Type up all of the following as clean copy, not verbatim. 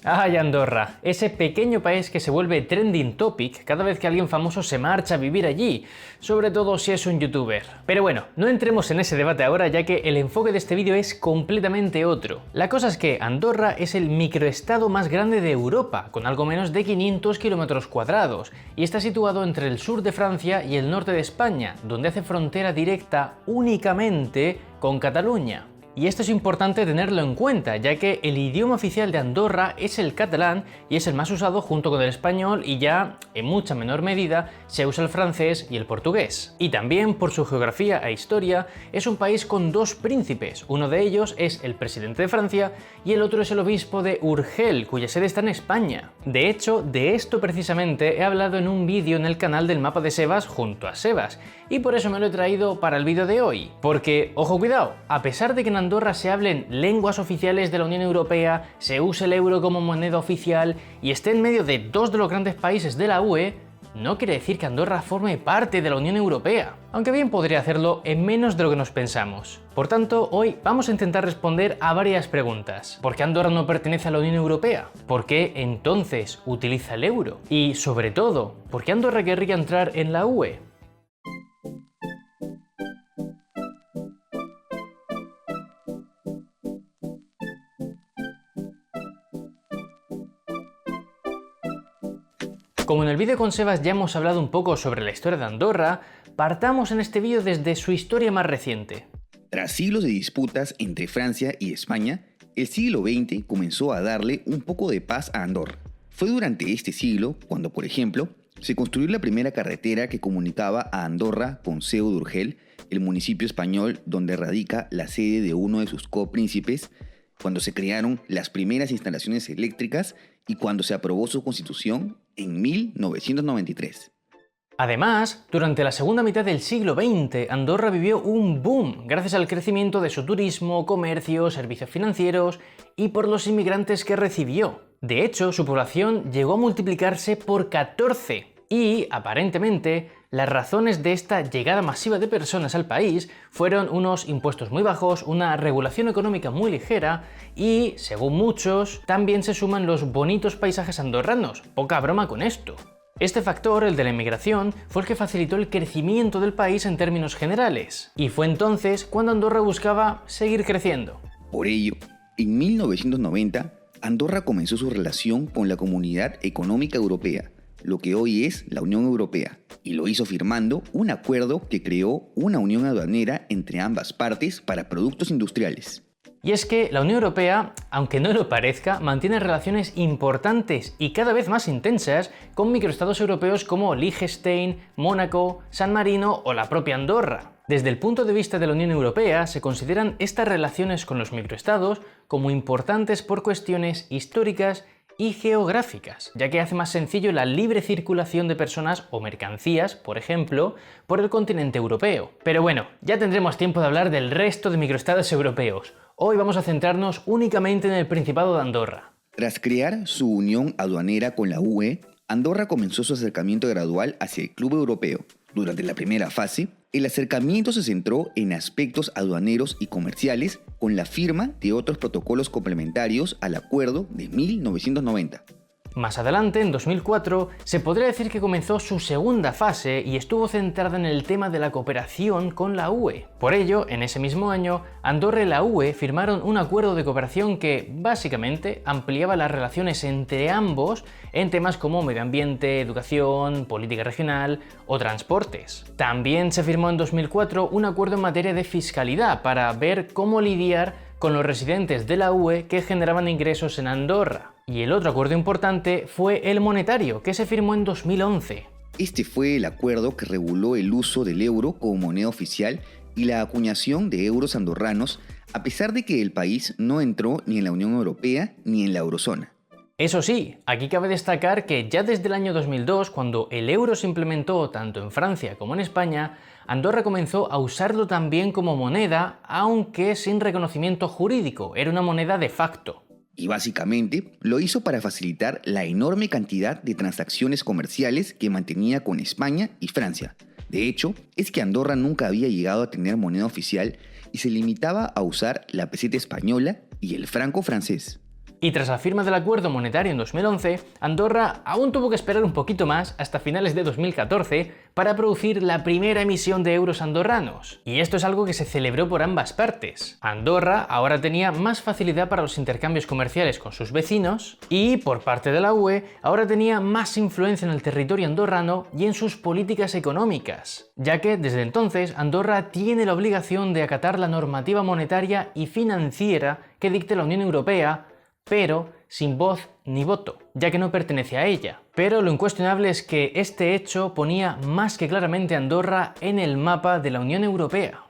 Ay, Andorra, ese pequeño país que se vuelve trending topic cada vez que alguien famoso se marcha a vivir allí, sobre todo si es un youtuber. Pero bueno, no entremos en ese debate ahora ya que el enfoque de este vídeo es completamente otro. La cosa es que Andorra es el microestado más grande de Europa, con algo menos de 500 kilómetros cuadrados, y está situado entre el sur de Francia y el norte de España, donde hace frontera directa únicamente con Cataluña. Y esto es importante tenerlo en cuenta, ya que el idioma oficial de Andorra es el catalán y es el más usado junto con el español y ya, en mucha menor medida, se usa el francés y el portugués. Y también, por su geografía e historia, es un país con dos príncipes. Uno de ellos es el presidente de Francia y el otro es el obispo de Urgel, cuya sede está en España. De hecho, de esto precisamente he hablado en un vídeo en el canal del mapa de Sebas junto a Sebas, y por eso me lo he traído para el vídeo de hoy. Porque, ojo cuidado, a pesar de que en Andorra se hablen lenguas oficiales de la Unión Europea, se use el euro como moneda oficial y esté en medio de dos de los grandes países de la UE, no quiere decir que Andorra forme parte de la Unión Europea, aunque bien podría hacerlo en menos de lo que nos pensamos. Por tanto, hoy vamos a intentar responder a varias preguntas. ¿Por qué Andorra no pertenece a la Unión Europea? ¿Por qué entonces utiliza el euro? Y sobre todo, ¿por qué Andorra querría entrar en la UE? Como en el vídeo con Sebas ya hemos hablado un poco sobre la historia de Andorra, partamos en este vídeo desde su historia más reciente. Tras siglos de disputas entre Francia y España, el siglo XX comenzó a darle un poco de paz a Andorra. Fue durante este siglo cuando, por ejemplo, se construyó la primera carretera que comunicaba a Andorra con Seu d'Urgell, el municipio español donde radica la sede de uno de sus copríncipes, cuando se crearon las primeras instalaciones eléctricas y cuando se aprobó su constitución en 1993. Además, durante la segunda mitad del siglo XX, Andorra vivió un boom gracias al crecimiento de su turismo, comercio, servicios financieros y por los inmigrantes que recibió. De hecho, su población llegó a multiplicarse por 14 y, aparentemente, las razones de esta llegada masiva de personas al país fueron unos impuestos muy bajos, una regulación económica muy ligera y, según muchos, también se suman los bonitos paisajes andorranos. Poca broma con esto. Este factor, el de la inmigración, fue el que facilitó el crecimiento del país en términos generales. Y fue entonces cuando Andorra buscaba seguir creciendo. Por ello, en 1990, Andorra comenzó su relación con la Comunidad Económica Europea, lo que hoy es la Unión Europea, y lo hizo firmando un acuerdo que creó una unión aduanera entre ambas partes para productos industriales. Y es que la Unión Europea, aunque no lo parezca, mantiene relaciones importantes y cada vez más intensas con microestados europeos como Liechtenstein, Mónaco, San Marino o la propia Andorra. Desde el punto de vista de la Unión Europea, se consideran estas relaciones con los microestados como importantes por cuestiones históricas y geográficas, ya que hace más sencillo la libre circulación de personas o mercancías, por ejemplo, por el continente europeo. Pero bueno, ya tendremos tiempo de hablar del resto de microestados europeos. Hoy vamos a centrarnos únicamente en el Principado de Andorra. Tras crear su unión aduanera con la UE, Andorra comenzó su acercamiento gradual hacia el Club Europeo. Durante la primera fase, el acercamiento se centró en aspectos aduaneros y comerciales con la firma de otros protocolos complementarios al acuerdo de 1990. Más adelante, en 2004, se podría decir que comenzó su segunda fase y estuvo centrada en el tema de la cooperación con la UE. Por ello, en ese mismo año, Andorra y la UE firmaron un acuerdo de cooperación que, básicamente, ampliaba las relaciones entre ambos en temas como medio ambiente, educación, política regional o transportes. También se firmó en 2004 un acuerdo en materia de fiscalidad para ver cómo lidiar con los residentes de la UE que generaban ingresos en Andorra. Y el otro acuerdo importante fue el monetario, que se firmó en 2011. Este fue el acuerdo que reguló el uso del euro como moneda oficial y la acuñación de euros andorranos, a pesar de que el país no entró ni en la Unión Europea ni en la eurozona. Eso sí, aquí cabe destacar que ya desde el año 2002, cuando el euro se implementó tanto en Francia como en España, Andorra comenzó a usarlo también como moneda, aunque sin reconocimiento jurídico, era una moneda de facto. Y básicamente lo hizo para facilitar la enorme cantidad de transacciones comerciales que mantenía con España y Francia. De hecho, es que Andorra nunca había llegado a tener moneda oficial y se limitaba a usar la peseta española y el franco francés. Y tras la firma del acuerdo monetario en 2011, Andorra aún tuvo que esperar un poquito más hasta finales de 2014 para producir la primera emisión de euros andorranos. Y esto es algo que se celebró por ambas partes. Andorra ahora tenía más facilidad para los intercambios comerciales con sus vecinos y, por parte de la UE, ahora tenía más influencia en el territorio andorrano y en sus políticas económicas, ya que desde entonces Andorra tiene la obligación de acatar la normativa monetaria y financiera que dicte la Unión Europea, pero sin voz ni voto, ya que no pertenece a ella. Pero lo incuestionable es que este hecho ponía más que claramente a Andorra en el mapa de la Unión Europea.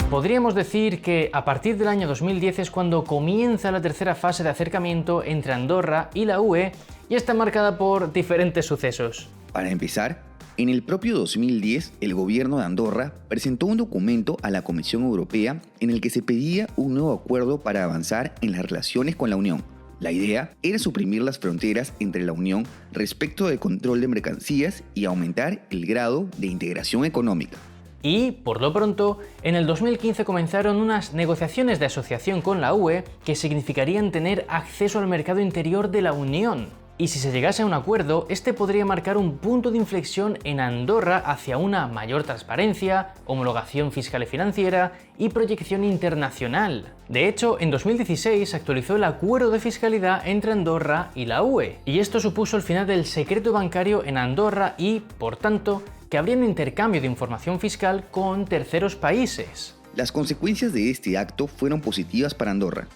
Podríamos decir que a partir del año 2010 es cuando comienza la tercera fase de acercamiento entre Andorra y la UE y está marcada por diferentes sucesos. Para empezar, en el propio 2010 el gobierno de Andorra presentó un documento a la Comisión Europea en el que se pedía un nuevo acuerdo para avanzar en las relaciones con la Unión. La idea era suprimir las fronteras entre la Unión respecto del control de mercancías y aumentar el grado de integración económica. Y, por lo pronto, en el 2015 comenzaron unas negociaciones de asociación con la UE que significarían tener acceso al mercado interior de la Unión. Y si se llegase a un acuerdo, este podría marcar un punto de inflexión en Andorra hacia una mayor transparencia, homologación fiscal y financiera y proyección internacional. De hecho, en 2016 se actualizó el acuerdo de fiscalidad entre Andorra y la UE, y esto supuso el final del secreto bancario en Andorra y, por tanto, que habría un intercambio de información fiscal con terceros países. Las consecuencias de este acto fueron positivas para Andorra,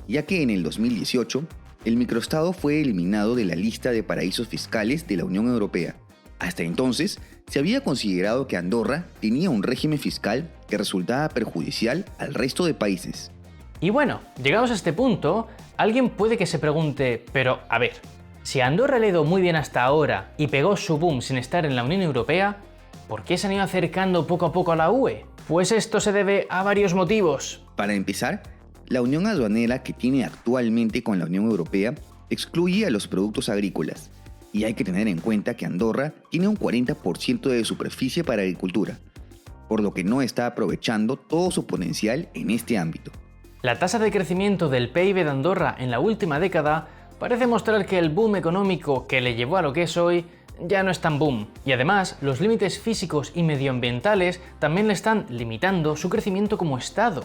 ya que en el 2018 el microestado fue eliminado de la lista de paraísos fiscales de la Unión Europea. Hasta entonces, se había considerado que Andorra tenía un régimen fiscal que resultaba perjudicial al resto de países. Y bueno, llegados a este punto, alguien puede que se pregunte, pero a ver, si Andorra le ha ido muy bien hasta ahora y pegó su boom sin estar en la Unión Europea, ¿por qué se han ido acercando poco a poco a la UE? Pues esto se debe a varios motivos. Para empezar, la unión aduanera que tiene actualmente con la Unión Europea excluye a los productos agrícolas, y hay que tener en cuenta que Andorra tiene un 40% de superficie para agricultura, por lo que no está aprovechando todo su potencial en este ámbito. La tasa de crecimiento del PIB de Andorra en la última década parece mostrar que el boom económico que le llevó a lo que es hoy ya no es tan boom. Y además, los límites físicos y medioambientales también le están limitando su crecimiento como Estado.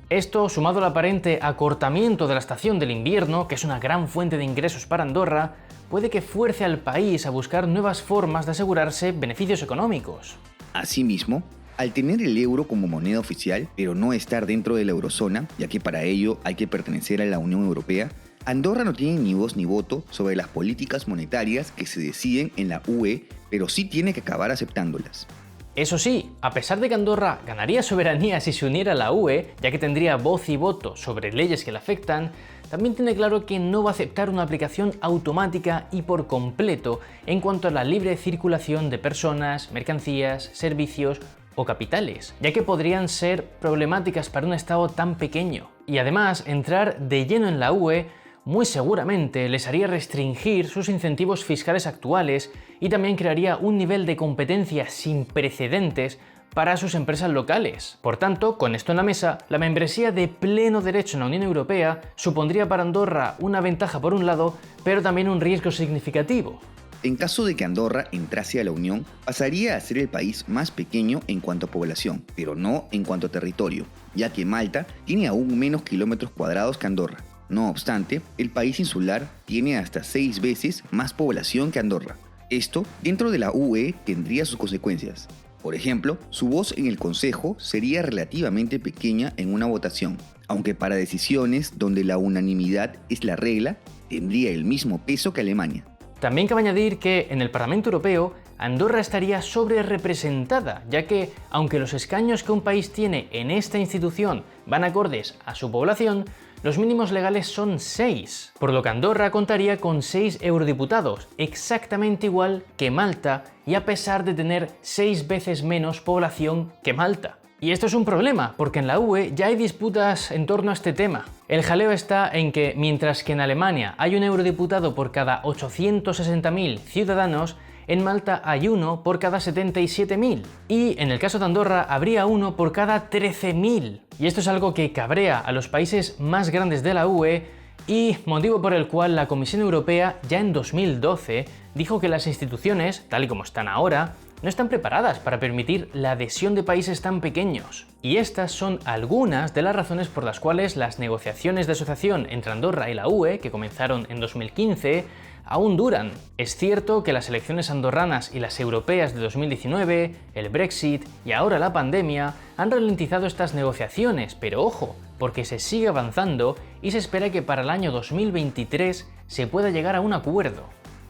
Esto, sumado al aparente acortamiento de la estación del invierno, que es una gran fuente de ingresos para Andorra, puede que fuerce al país a buscar nuevas formas de asegurarse beneficios económicos. Asimismo, al tener el euro como moneda oficial, pero no estar dentro de la eurozona, ya que para ello hay que pertenecer a la Unión Europea, Andorra no tiene ni voz ni voto sobre las políticas monetarias que se deciden en la UE, pero sí tiene que acabar aceptándolas. Eso sí, a pesar de que Andorra ganaría soberanía si se uniera a la UE, ya que tendría voz y voto sobre leyes que le afectan, también tiene claro que no va a aceptar una aplicación automática y por completo en cuanto a la libre circulación de personas, mercancías, servicios o capitales, ya que podrían ser problemáticas para un Estado tan pequeño. Y además, entrar de lleno en la UE muy seguramente les haría restringir sus incentivos fiscales actuales y también crearía un nivel de competencia sin precedentes para sus empresas locales. Por tanto, con esto en la mesa, la membresía de pleno derecho en la Unión Europea supondría para Andorra una ventaja por un lado, pero también un riesgo significativo. En caso de que Andorra entrase a la Unión, pasaría a ser el país más pequeño en cuanto a población, pero no en cuanto a territorio, ya que Malta tiene aún menos kilómetros cuadrados que Andorra. No obstante, el país insular tiene hasta 6 veces más población que Andorra. Esto, dentro de la UE, tendría sus consecuencias. Por ejemplo, su voz en el Consejo sería relativamente pequeña en una votación, aunque para decisiones donde la unanimidad es la regla, tendría el mismo peso que Alemania. También cabe añadir que en el Parlamento Europeo Andorra estaría sobrerepresentada, ya que, aunque los escaños que un país tiene en esta institución van acordes a su población, los mínimos legales son 6, por lo que Andorra contaría con 6 eurodiputados, exactamente igual que Malta, y a pesar de tener 6 veces menos población que Malta. Y esto es un problema, porque en la UE ya hay disputas en torno a este tema. El jaleo está en que, mientras que en Alemania hay un eurodiputado por cada 860.000 ciudadanos, En Malta hay uno por cada 77.000 y en el caso de Andorra habría uno por cada 13.000. Y esto es algo que cabrea a los países más grandes de la UE y motivo por el cual la Comisión Europea ya en 2012 dijo que las instituciones, tal y como están ahora, no están preparadas para permitir la adhesión de países tan pequeños. Y estas son algunas de las razones por las cuales las negociaciones de asociación entre Andorra y la UE, que comenzaron en 2015, aún duran. Es cierto que las elecciones andorranas y las europeas de 2019, el Brexit y ahora la pandemia han ralentizado estas negociaciones, pero ojo, porque se sigue avanzando y se espera que para el año 2023 se pueda llegar a un acuerdo.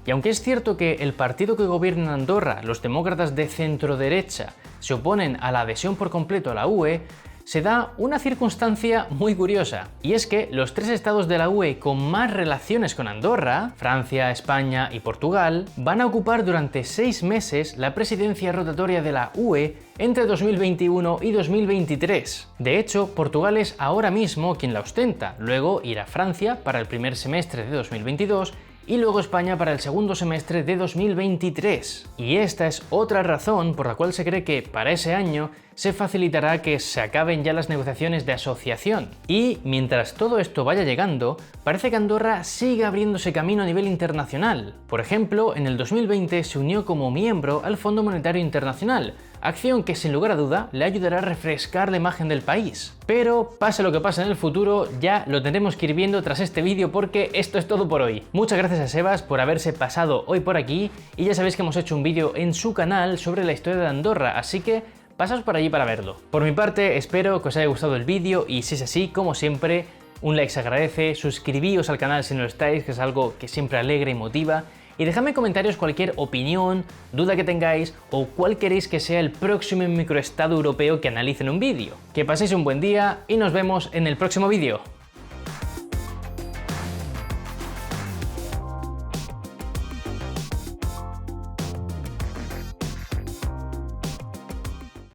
Y aunque es cierto que el partido que gobierna en Andorra, los demócratas de centro-derecha, se oponen a la adhesión por completo a la UE, se da una circunstancia muy curiosa, y es que los tres estados de la UE con más relaciones con Andorra, Francia, España y Portugal, van a ocupar durante 6 meses la presidencia rotatoria de la UE entre 2021 y 2023. De hecho, Portugal es ahora mismo quien la ostenta, luego irá Francia para el primer semestre de 2022 y luego España para el segundo semestre de 2023. Y esta es otra razón por la cual se cree que para ese año se facilitará que se acaben ya las negociaciones de asociación. Y mientras todo esto vaya llegando, parece que Andorra sigue abriéndose camino a nivel internacional. Por ejemplo, en el 2020 se unió como miembro al Fondo Monetario Internacional, acción que sin lugar a duda le ayudará a refrescar la imagen del país. Pero pase lo que pase en el futuro, ya lo tendremos que ir viendo tras este vídeo porque esto es todo por hoy. Muchas gracias a Sebas por haberse pasado hoy por aquí y ya sabéis que hemos hecho un vídeo en su canal sobre la historia de Andorra, así que pasaos por allí para verlo. Por mi parte, espero que os haya gustado el vídeo y si es así, como siempre, un like se agradece, suscribíos al canal si no lo estáis, que es algo que siempre alegra y motiva, y dejadme en comentarios cualquier opinión, duda que tengáis o cuál queréis que sea el próximo microestado europeo que analice en un vídeo. Que paséis un buen día y nos vemos en el próximo vídeo.